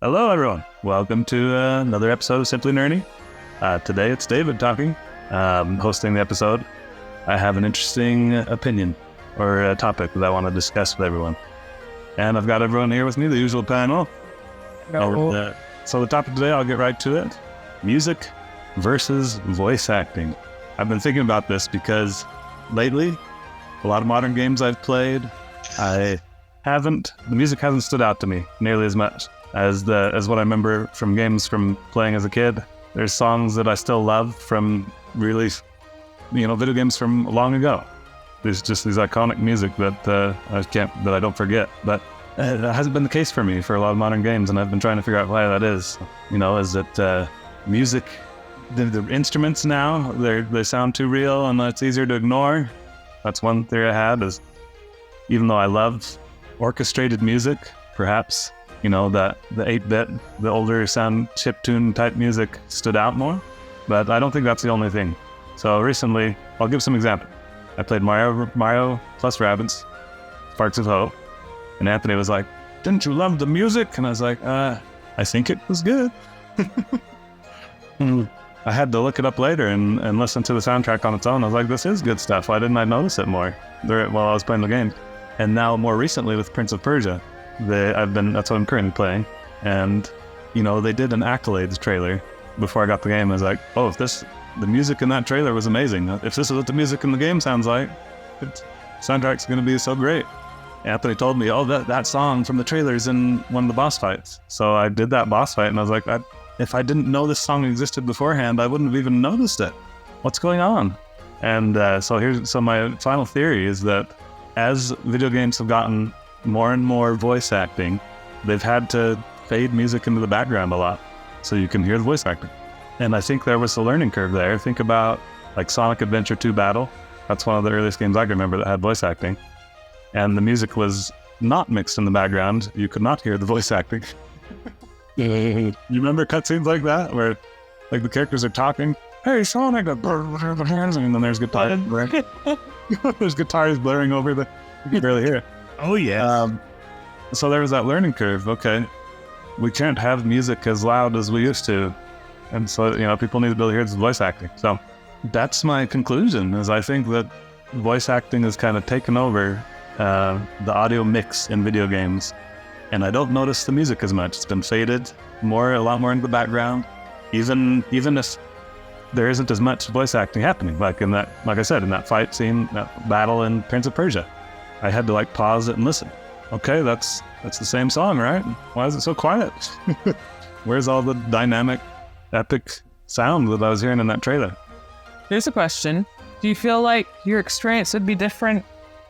Hello, everyone. Welcome to another episode of Simply Nerdy. Today, it's David talking, hosting the episode. I have an interesting opinion or a topic that I want to discuss with everyone. And I've got everyone here with me, the usual panel. So the topic today, I'll get right to it. Music versus voice acting. I've been thinking about this because lately, a lot of modern games I've played, the music hasn't stood out to me nearly as much as what I remember from games from playing as a kid. There's songs that I still love from really, video games from long ago. There's just these iconic music that I don't forget. But it hasn't been the case for me for a lot of modern games, and I've been trying to figure out why that is. Is it music? The instruments now they sound too real, and it's easier to ignore. That's one theory I had. Is even though I love orchestrated music, perhaps that the 8-bit, the older sound chiptune type music stood out more, but I don't think that's the only thing. So recently, I'll give some examples. I played Mario plus Rabbids, Sparks of Hope, and Anthony was like, "Didn't you love the music?" And I was like, "I think it was good." I had to look it up later and listen to the soundtrack on its own. I was like, "This is good stuff. Why didn't I notice it more while I was playing the game?" And now, more recently, with Prince of Persia, that's what I'm currently playing. And, they did an Accolades trailer before I got the game. I was like, oh, the music in that trailer was amazing. If this is what the music in the game sounds like, soundtrack's going to be so great. Anthony told me, that song from the trailer is in one of the boss fights. So I did that boss fight, and I was like, if I didn't know this song existed beforehand, I wouldn't have even noticed it. What's going on? And so my final theory is that as video games have gotten more and more voice acting, they've had to fade music into the background a lot so you can hear the voice acting. And I think there was a learning curve there. Think about like Sonic Adventure 2 Battle. That's one of the earliest games I can remember that had voice acting. And the music was not mixed in the background. You could not hear the voice acting. You remember cutscenes like that where like the characters are talking, "Hey Sonic," and then there's guitars blaring. There's guitars blaring over you can barely hear it. Oh, yeah. So there was that learning curve. Okay, we can't have music as loud as we used to. And so, people need to be able to hear this voice acting. So that's my conclusion, is I think that voice acting has kind of taken over the audio mix in video games. And I don't notice the music as much. It's been faded a lot more into the background. Even if there isn't as much voice acting happening, like I said, in that fight scene, that battle in Prince of Persia. I had to pause it and listen. Okay, that's the same song, right? Why is it so quiet? Where's all the dynamic, epic sound that I was hearing in that trailer? Here's a question. Do you feel like your experience would be different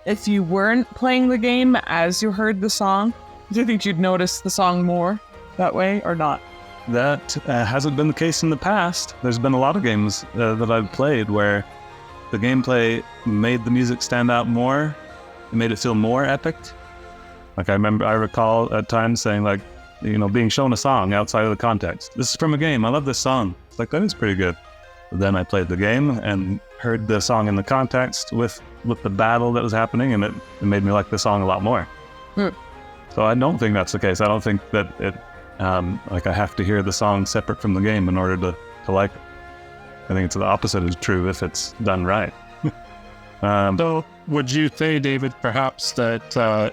if you weren't playing the game as you heard the song? Do you think you'd notice the song more that way or not? That hasn't been the case in the past. There's been a lot of games that I've played where the gameplay made the music stand out more. It made it feel more epic. I recall at times saying being shown a song outside of the context. This is from a game. I love this song. It's like, that is pretty good. But then I played the game and heard the song in the context with the battle that was happening, and it made me like the song a lot more. So I don't think that's the case. I don't think that it, I have to hear the song separate from the game in order to like it. I think it's the opposite is true if it's done right. So would you say, David, perhaps that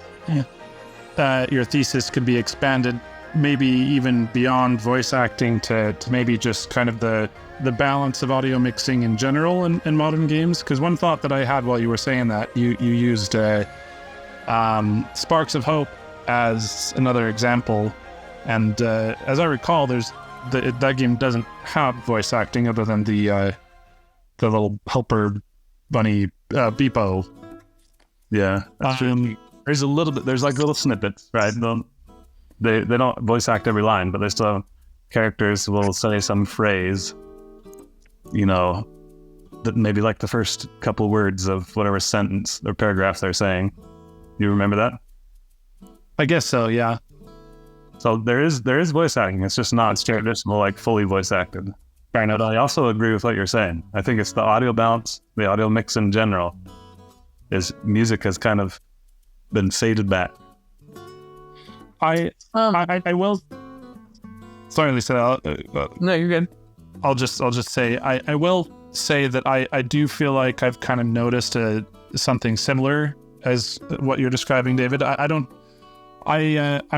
your thesis could be expanded maybe even beyond voice acting to maybe just kind of the balance of audio mixing in general in modern games? Because one thought that I had while you were saying that, you used Sparks of Hope as another example. And as I recall, that game doesn't have voice acting other than the little helper bunny Beepo. Yeah, that's true. There's a little bit. There's little snippets, right? They don't voice act every line, but they still have characters will say some phrase, that maybe the first couple words of whatever sentence or paragraph they're saying. You remember that? I guess so. Yeah. So there is voice acting. It's just not traditional, fully voice acted. But I also agree with what you're saying. I think it's the audio balance, the audio mix in general, is music has kind of been faded back. I will Sorry, Lisa. No, you're good. I'll just say I will say that I do feel like I've kind of noticed something similar as what you're describing, David. I'm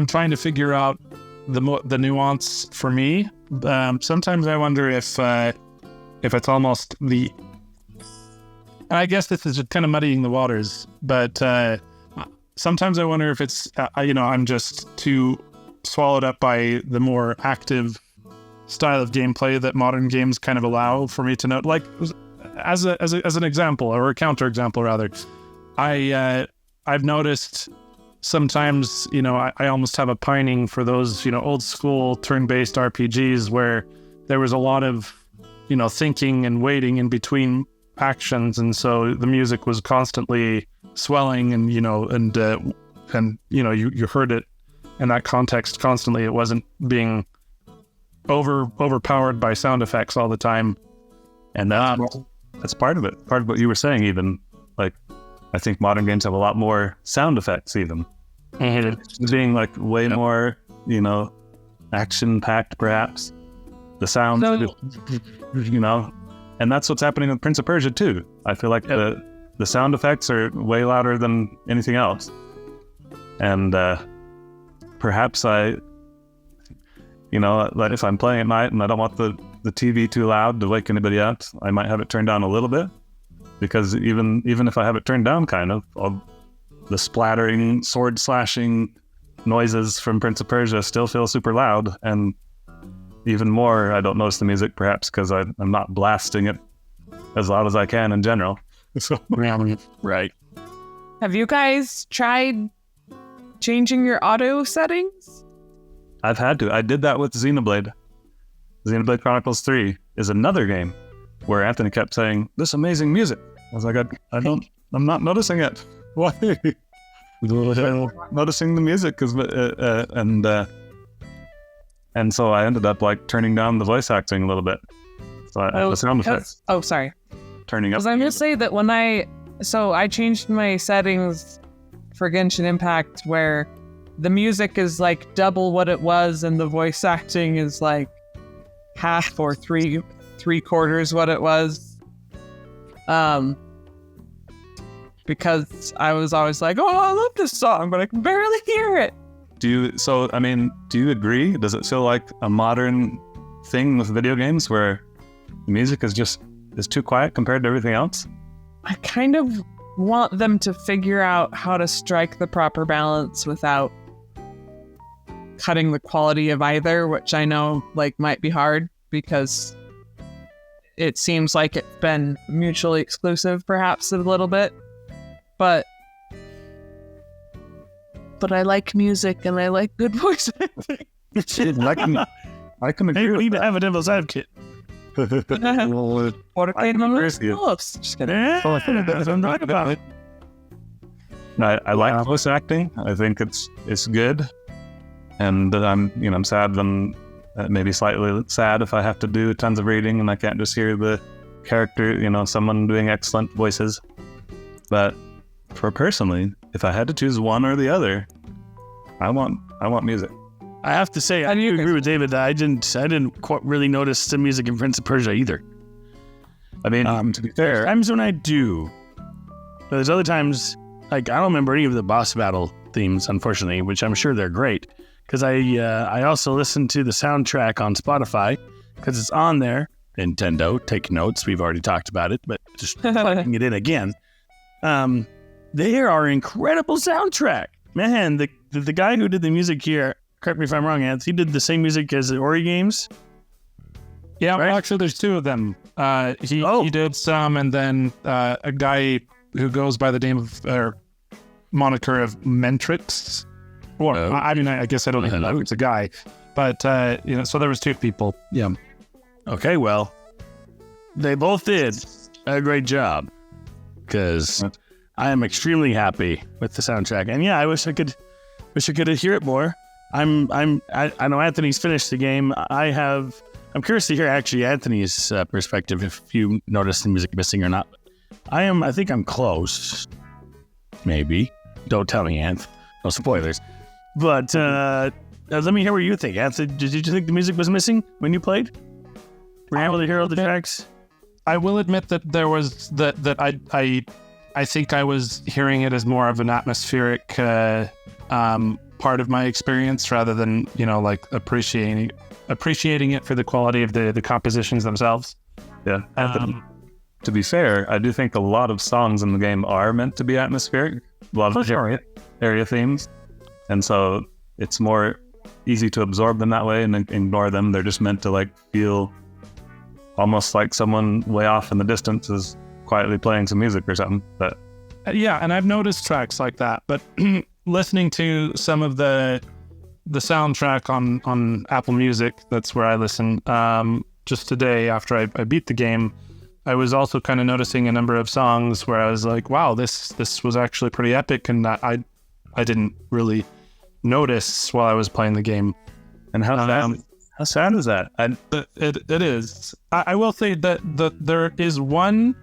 trying to figure out the nuance for me. Sometimes I wonder if it's almost the. And I guess this is just kind of muddying the waters, but sometimes I wonder if it's I'm just too swallowed up by the more active style of gameplay that modern games kind of allow for me to note. Like as an example, or a counter example rather, I've noticed sometimes I almost have a pining for those old school turn-based RPGs where there was a lot of thinking and waiting in between actions, and so the music was constantly swelling, and you heard it in that context constantly. It wasn't being overpowered by sound effects all the time. And that's part of it. Part of what you were saying, even like I think modern games have a lot more sound effects, even being like way more action packed, perhaps. The sounds, and that's what's happening with Prince of Persia too. I feel like the sound effects are way louder than anything else, and perhaps like if I'm playing at night and I don't want the TV too loud to wake anybody up, I might have it turned down a little bit, because even if I have it turned down, kind of, the splattering, sword slashing noises from Prince of Persia still feel super loud, and even more, I don't notice the music, perhaps because I'm not blasting it as loud as I can in general. So, right. Have you guys tried changing your auto settings? I've had to. I did that with Xenoblade. Xenoblade Chronicles 3 is another game where Anthony kept saying, "This amazing music." I was like, I'm not noticing it. Why? Noticing the music, and so I ended up like turning down the voice acting a little bit. So the sound effects. Oh, sorry. Turning up. Because I'm gonna say that when I changed my settings for Genshin Impact, where the music is like double what it was, and the voice acting is like half or three quarters what it was. Because I was always like, "Oh, I love this song, but I can barely hear it." Do you agree? Does it feel like a modern thing with video games where the music is too quiet compared to everything else? I kind of want them to figure out how to strike the proper balance without cutting the quality of either, which I know might be hard because it seems like it's been mutually exclusive perhaps a little bit. But I like music and I like good voice acting. I can agree. Hey, we need to have a devil's advocate. Just kidding. I'm right about it. I like voice acting. I think it's good, and I'm sad when maybe slightly sad if I have to do tons of reading and I can't just hear the character. Someone doing excellent voices. But for personally, if I had to choose one or the other, I want music. I have to say, I do agree with David that I didn't quite really notice the music in Prince of Persia either. I mean, to be fair, times when I do, but there's other times I don't remember any of the boss battle themes, unfortunately, which I'm sure they're great because I also listen to the soundtrack on Spotify because it's on there. Nintendo, take notes. We've already talked about it, but just plugging it in again. They are incredible soundtrack, man. The guy who did the music here, correct me if I'm wrong, Anth, he did the same music as the Ori games. Yeah, right? well, actually, there's two of them. He did some, and then a guy who goes by the name of moniker of Mentrix. Or I guess I don't even know it's a guy, but so there was two people. Yeah. Okay, well, they both did a great job because I am extremely happy with the soundtrack, and yeah, I wish I could hear it more. I know Anthony's finished the game. I'm curious to hear actually Anthony's perspective if you noticed the music missing or not. I think I'm close. Maybe. Don't tell me, Anth. No spoilers. But let me hear what you think. Anthony, did you think the music was missing when you played? Were you able to hear all the tracks? I will admit that there was that I think I was hearing it as more of an atmospheric part of my experience rather than, like appreciating it for the quality of the compositions themselves. Yeah. To be fair, I do think a lot of songs in the game are meant to be atmospheric. A lot of area themes. And so it's more easy to absorb them that way and ignore them. They're just meant to like feel almost like someone way off in the distance is quietly playing some music or something. But yeah, and I've noticed tracks like that. But listening to some of the soundtrack on Apple Music, that's where I listen. Just today, after I beat the game, I was also kind of noticing a number of songs where I was like, "Wow, this was actually pretty epic," and that I didn't really notice while I was playing the game. And how sad is that? It is. I will say that there is one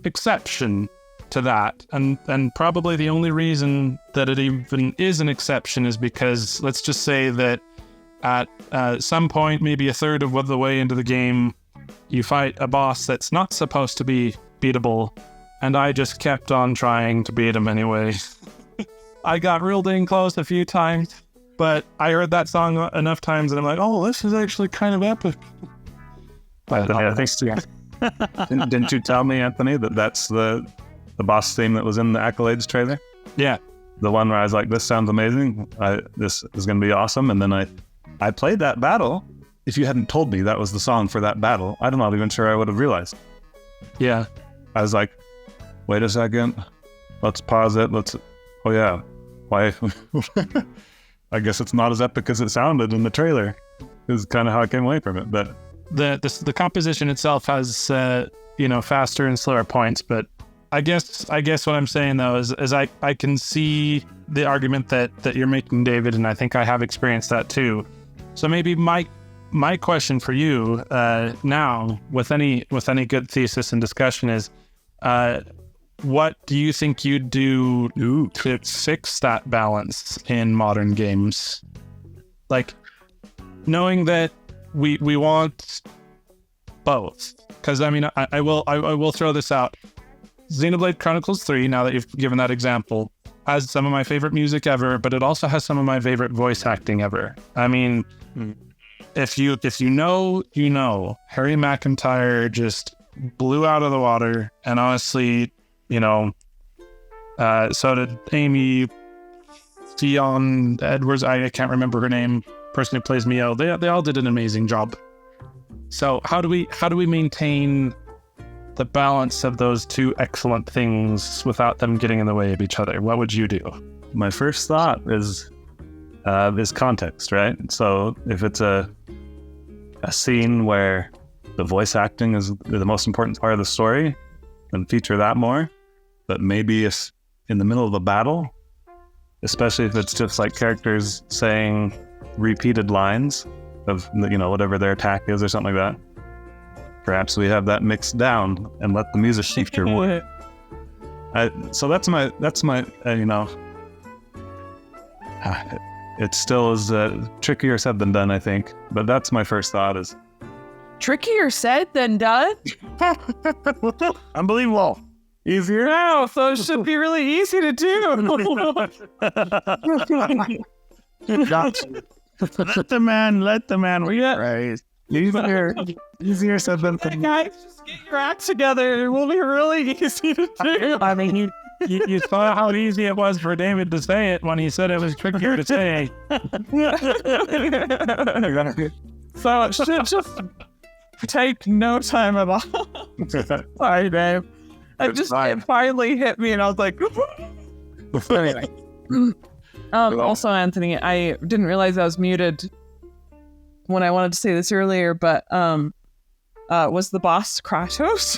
exception to that, and probably the only reason that it even is an exception is because let's just say that at some point, maybe a third of the way into the game, you fight a boss that's not supposed to be beatable, and I just kept on trying to beat him anyway. I got real dang close a few times, but I heard that song enough times and I'm like, oh, this is actually kind of epic. But I think didn't you tell me, Anthony, that that's the boss theme that was in the Accolades trailer? Yeah. The one where I was like, this sounds amazing. This is going to be awesome. And then I played that battle. If you hadn't told me that was the song for that battle, I'm not even sure I would have realized. Yeah. I was like, wait a second. Let's pause it. Oh yeah. Why? I guess it's not as epic as it sounded in the trailer. Is kind of how I came away from it. But the composition itself has faster and slower points. But I guess what I'm saying though is I can see the argument that you're making, David, and I think I have experienced that too. So maybe my question for you now, with any good thesis and discussion, is what do you think you'd do to fix that balance in modern games? Like, knowing that we want both, because I mean I will throw this out. Xenoblade Chronicles 3, now that you've given that example, has some of my favorite music ever, but it also has some of my favorite voice acting ever. I mean, if you know, you know. Harry McIntyre just blew out of the water, and honestly, so did Amy Fionn Edwards. I can't remember her name. Person who plays Mio. They all did an amazing job. So how do we maintain the balance of those two excellent things without them getting in the way of each other? What would you do? My first thought is context, right? So if it's a scene where the voice acting is the most important part of the story, then feature that more. But maybe if in the middle of a battle, especially if it's just like characters saying repeated lines of whatever their attack is or something like that, perhaps we have that mixed down and let the music feature more. So that's my it still is trickier said than done, I think. But that's my first thought is trickier said than done. Unbelievable. Easier now, so it should be really easy to do. Let the man. We got right. Easier said than done. Guys, just get your act together. It will be really easy to do. I mean, you saw how easy it was for David to say it when he said it was trickier to say. So it should just take no time at all. Sorry, Dave. It finally hit me, and I was like, Anyway. Also, Anthony, I didn't realize I was muted when I wanted to say this earlier, but was the boss Kratos?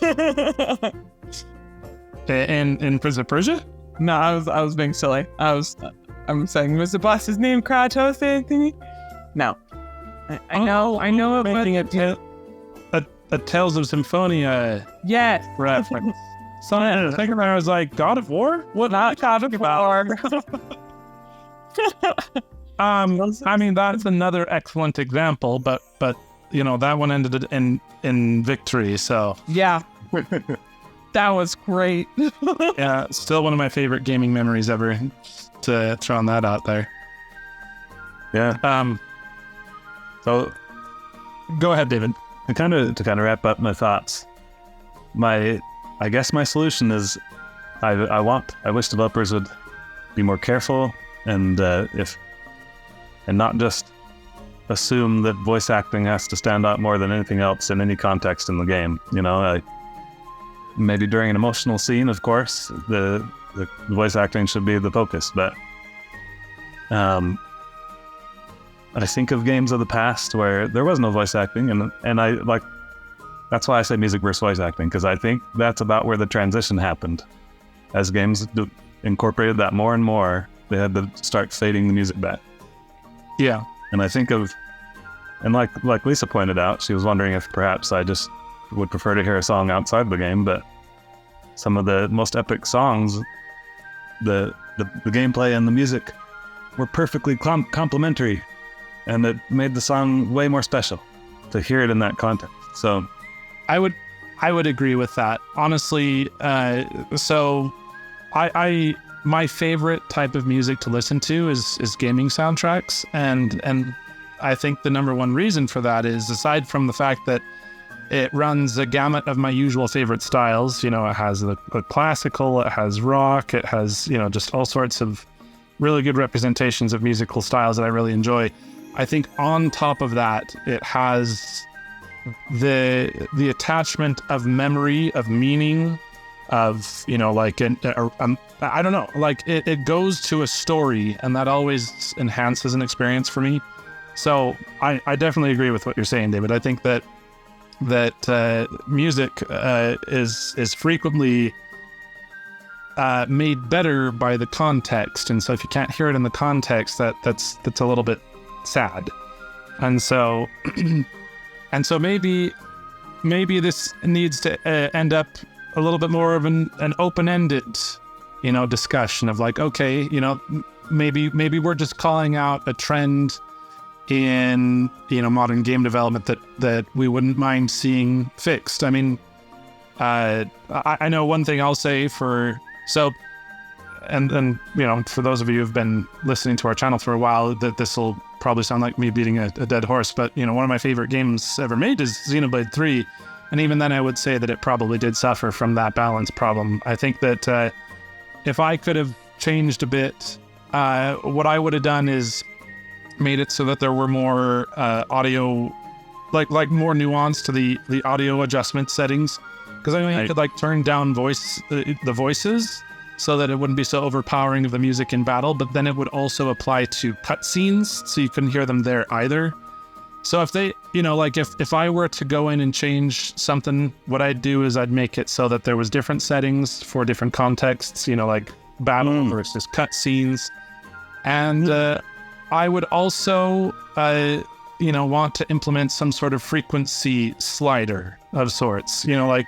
in Prince of Persia? No, I was being silly. I'm saying, was the boss's name Kratos, Anthony? No. I know it was making a Tales of Symphonia reference. So I was thinking, I was like, God of War? What? Not God of War. I mean, that's another excellent example, but that one ended in victory. So Yeah. That was great. yeah, still one of my favorite gaming memories ever. To throw that out there. Yeah. So Go ahead, David. to kind of wrap up my thoughts, I guess my solution is I wish developers would be more careful and not just assume that voice acting has to stand out more than anything else in any context in the game. Maybe during an emotional scene, of course, the voice acting should be the focus. But I think of games of the past where there was no voice acting, and I like that's why I say music versus voice acting, because I think that's about where the transition happened. As games incorporated that more and more, they had to start fading the music back. Yeah. And I think of, and like Lisa pointed out, she was wondering if perhaps I just would prefer to hear a song outside the game, but some of the most epic songs, the gameplay and the music were perfectly complementary, and it made the song way more special to hear it in that context. So I would agree with that, honestly. So my favorite type of music to listen to is gaming soundtracks, and I think the number one reason for that is, aside from the fact that it runs a gamut of my usual favorite styles, it has the classical, it has rock, it has just all sorts of really good representations of musical styles that I really enjoy. I think on top of that, it has the attachment of memory, of meaning, of I don't know, like it goes to a story, and that always enhances an experience for me. So I definitely agree with what you're saying, David. I think that music is frequently made better by the context, and so if you can't hear it in the context, that's a little bit sad. And so maybe this needs to end up a little bit more of an open-ended discussion of like, okay, maybe we're just calling out a trend in modern game development that we wouldn't mind seeing fixed. I mean, I know one thing I'll say for those of you who've been listening to our channel for a while, that this will probably sound like me beating a dead horse, but one of my favorite games ever made is Xenoblade 3, and even then I would say that it probably did suffer from that balance problem. I think that if I could have changed a bit, what I would have done is made it so that there were more audio, like more nuance to the audio adjustment settings, because I could turn down the voices so that it wouldn't be so overpowering of the music in battle, but then it would also apply to cutscenes, so you couldn't hear them there either. So if they, if I were to go in and change something, what I'd do is I'd make it so that there was different settings for different contexts, like battle versus cutscenes, and I would also, want to implement some sort of frequency slider of sorts. One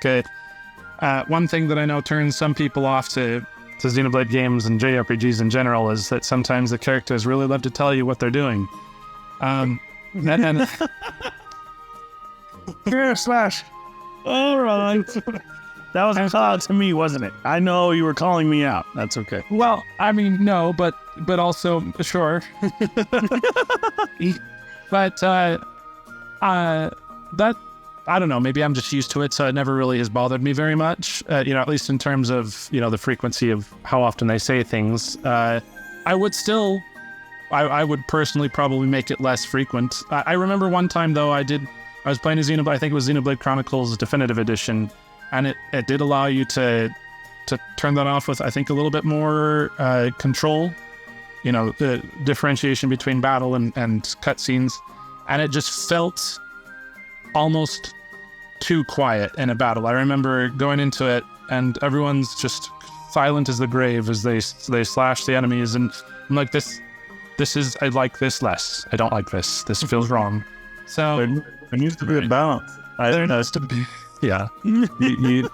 thing that I know turns some people off to Xenoblade games and JRPGs in general is that sometimes the characters really love to tell you what they're doing. And Slash. All right. That was a call out to me, wasn't it? I know you were calling me out. That's okay. well, I mean, no, but also sure. But that, I don't know, maybe I'm just used to it, so it never really has bothered me very much, at least in terms of, the frequency of how often they say things. I would personally probably make it less frequent. I remember one time, though, I was playing a Xenoblade, I think it was Xenoblade Chronicles Definitive Edition, and it did allow you to turn that off with, I think, a little bit more control, the differentiation between battle and cutscenes, and it just felt almost too quiet in a battle. I remember going into it, and everyone's just silent as the grave as they slash the enemies, and I'm like, this is, I like this less. I don't like this. This feels wrong. So there needs to be a balance. There needs to be, yeah. You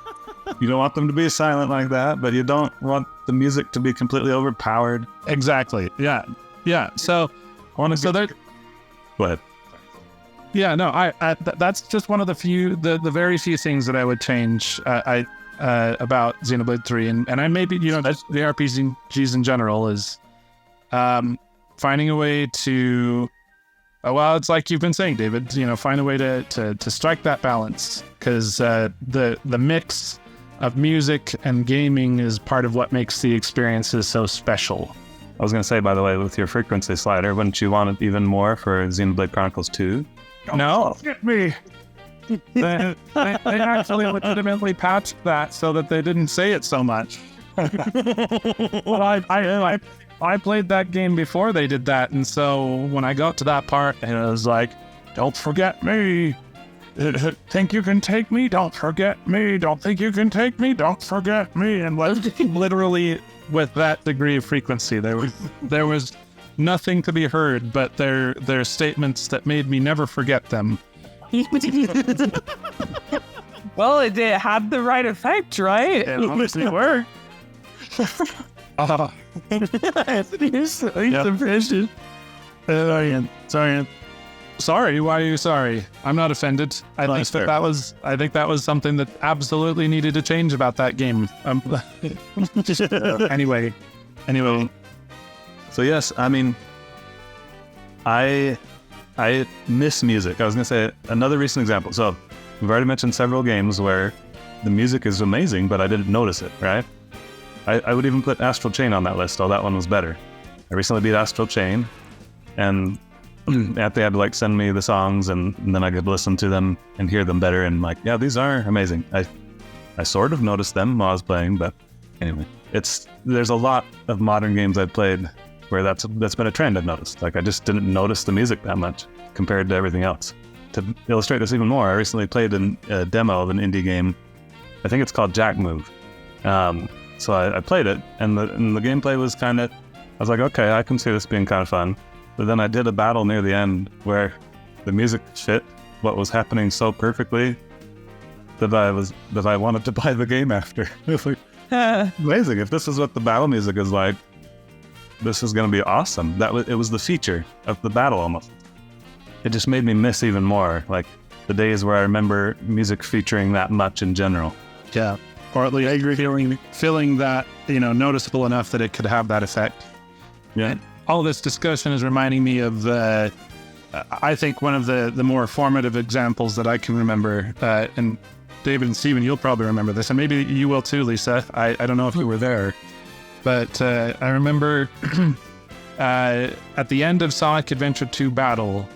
don't want them to be silent like that, but you don't want the music to be completely overpowered. Exactly. Yeah. So So there. Go ahead. Yeah, no, that's just one of the very few things that I would change. About Xenoblade 3, and I maybe that's the RPGs in general is, finding a way to. Well, it's like you've been saying, David. Find a way to strike that balance, because the mix of music and gaming is part of what makes the experiences so special. I was going to say, by the way, with your frequency slider, wouldn't you want it even more for Xenoblade Chronicles 2? No. Get me. They actually legitimately patched that so that they didn't say it so much. But I played that game before they did that, and so when I got to that part, and it was like, "Don't forget me. Think you can take me? Don't forget me. Don't think you can take me? Don't forget me." And literally, with that degree of frequency, there was nothing to be heard but their statements that made me never forget them. Well, it had the right effect, right? It obviously worked. He's efficient. Sorry, why are you sorry? I'm not offended. I think that was something that absolutely needed to change about that game. Anyway. So yes, I mean, I miss music. I was going to say another recent example. So we've already mentioned several games where the music is amazing, but I didn't notice it, right? I would even put Astral Chain on that list, though that one was better. I recently beat Astral Chain, and Anthony had to send me the songs, and then I could listen to them and hear them better, and yeah, these are amazing. I sort of noticed them while I was playing, but anyway, there's a lot of modern games I've played where that's been a trend I've noticed. I just didn't notice the music that much compared to everything else. To illustrate this even more, I recently played a demo of an indie game. I think it's called Jack Move. So I played it, and the gameplay was I was like, okay, I can see this being kind of fun. But then I did a battle near the end where the music fit what was happening so perfectly that I wanted to buy the game after. It was amazing. If this is what the battle music is like, this is going to be awesome. It was the feature of the battle almost. It just made me miss even more, the days where I remember music featuring that much in general. Yeah. Or at least feeling that, noticeable enough that it could have that effect. Yeah. And all this discussion is reminding me of, I think, one of the more formative examples that I can remember. And David and Stephen, you'll probably remember this, and maybe you will too, Lisa. I don't know if you were there. But I remember at the end of Sonic Adventure 2 Battle,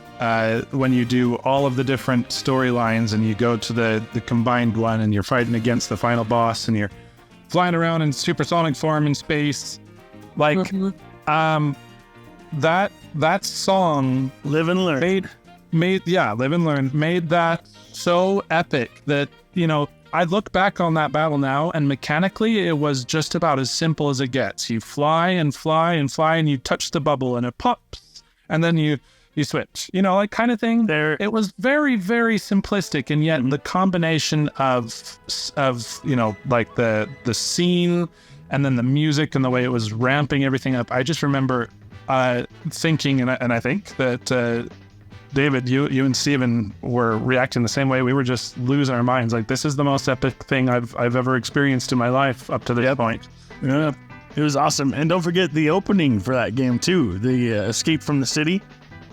when you do all of the different storylines and you go to the combined one and you're fighting against the final boss and you're flying around in supersonic form in space, that song Live and Learn Live and Learn made that so epic that I look back on that battle now, and mechanically it was just about as simple as it gets. You fly and fly and fly, and you touch the bubble and it pops, and then you switch, kind of thing. It was very, very simplistic, and yet the combination of the scene and then the music and the way it was ramping everything up. I just remember thinking, and I think that David, you and Steven were reacting the same way. We were just losing our minds. This is the most epic thing I've ever experienced in my life up to this point. Yeah, it was awesome. And don't forget the opening for that game too, the Escape from the City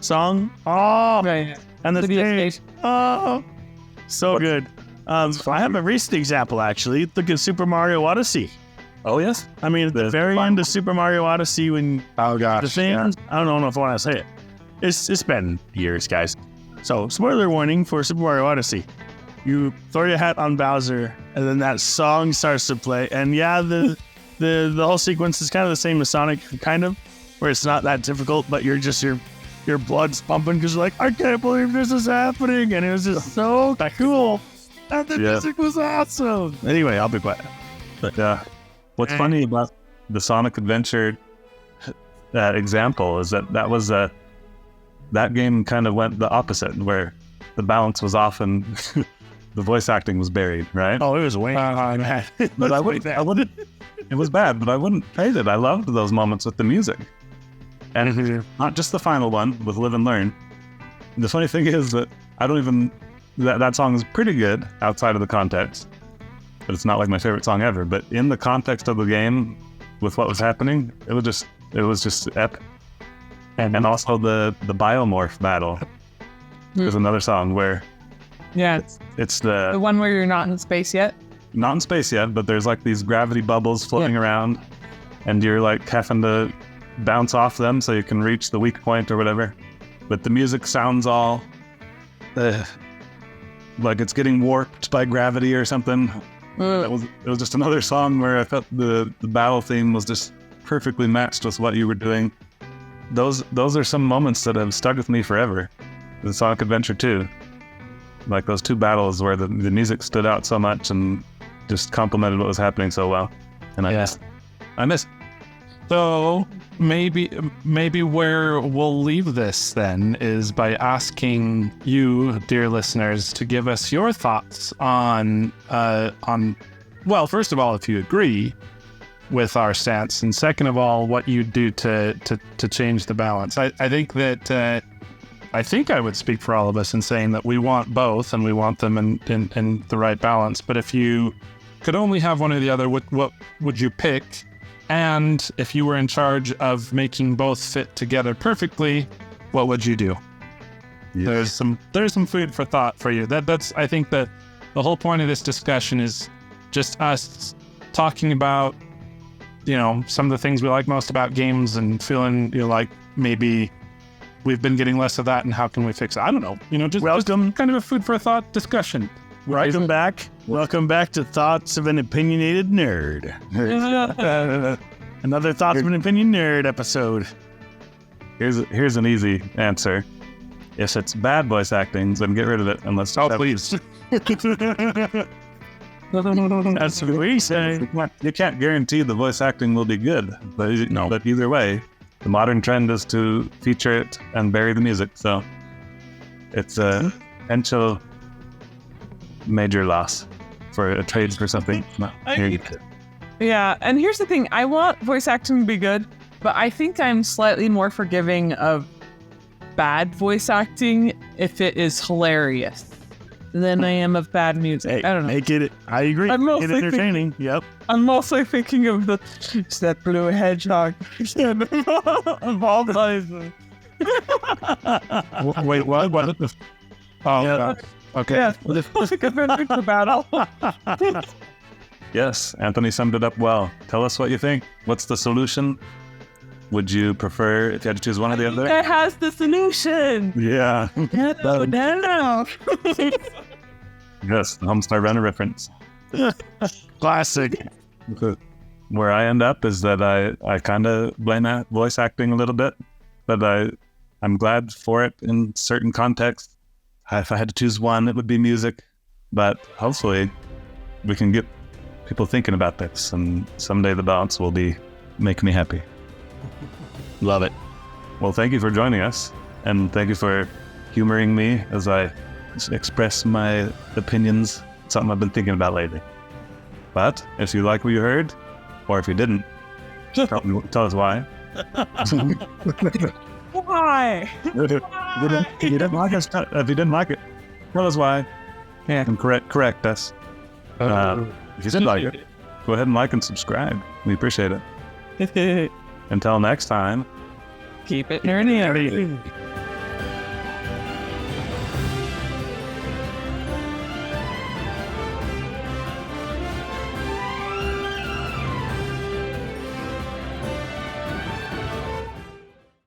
song. Oh, Right. and the City stage. Escape. Oh, so good. I have a recent example actually. Look at Super Mario Odyssey. Oh yes. I mean, at the very end of Super Mario Odyssey, when the thing, I don't know if I want to say it. It's been years, guys. So, spoiler warning for Super Mario Odyssey. You throw your hat on Bowser, and then that song starts to play. And yeah, the whole sequence is kind of the same as Sonic, kind of, where it's not that difficult, but you're just your blood's pumping because you're like, I can't believe this is happening, and it was just so cool. And the music was awesome. Anyway, I'll be quiet. But what's funny about the Sonic Adventure example is that was that game kind of went the opposite, where the balance was off and the voice acting was buried, right? Oh, it was way bad. But I wouldn't. It was bad, but I wouldn't praise it. I loved those moments with the music. And not just the final one with Live and Learn. The funny thing is that I don't even... That song is pretty good outside of the context. But it's not like my favorite song ever. But in the context of the game, with what was happening, it was just epic. And also the biomorph battle. There's another song where... Yeah. It's the one where you're not in space yet? Not in space yet, but there's like these gravity bubbles floating around. And you're like having to bounce off them so you can reach the weak point or whatever. But the music sounds all like it's getting warped by gravity or something. It was just another song where I felt the battle theme was just perfectly matched with what you were doing. Those are some moments that have stuck with me forever. The Sonic Adventure 2. Like those two battles where the music stood out so much and just complemented what was happening so well. And I miss it. So maybe where we'll leave this then is by asking you, dear listeners, to give us your thoughts on well, first of all, if you agree with our stance, and second of all, what you do to change the balance. I think that I think I would speak for all of us in saying that we want both and we want them in the right balance. But if you could only have one or the other, what would you pick? And if you were in charge of making both fit together perfectly, what would you do? Yes. There's some food for thought for you. That's I think that the whole point of this discussion is just us talking about, some of the things we like most about games and feeling, like maybe we've been getting less of that and how can we fix it? I don't know. Just kind of a food for thought discussion. Welcome back. Welcome back to Thoughts of an Opinionated Nerd. Another Thoughts of an Opinion Nerd episode. Here's an easy answer. If it's bad voice acting, then get rid of it. Unless please. That's what we say. You can't guarantee the voice acting will be good, but either way, the modern trend is to feature it and bury the music. So it's a potential major loss for a trade for something. Yeah, and here's the thing. I want voice acting to be good, but I think I'm slightly more forgiving of bad voice acting if it is hilarious than I am of bad music. Hey, I don't know. I agree. Make it entertaining. Yep. I'm mostly thinking of that blue hedgehog of all places. Wait, what? Oh, yeah. Okay. Yeah, the battle. Yes, Anthony summed it up well. Tell us what you think. What's the solution? Would you prefer, if you had to choose one or the other? That has the solution. Yeah. No. Yes, the Homestar Runner reference. Classic. Where I end up is that I kind of blame voice acting a little bit, but I'm glad for it in certain contexts. If I had to choose one, it would be music. But hopefully we can get people thinking about this, and someday the balance will make me happy. Love it. Well, thank you for joining us, and thank you for humoring me as I express my opinions, something I've been thinking about lately. But if you like what you heard, or if you didn't, tell us why. Why? If you didn't like it, tell us why. Yeah. And correct us. If you did like it, go ahead and like and subscribe. We appreciate it. Until next time. Keep it nerdy.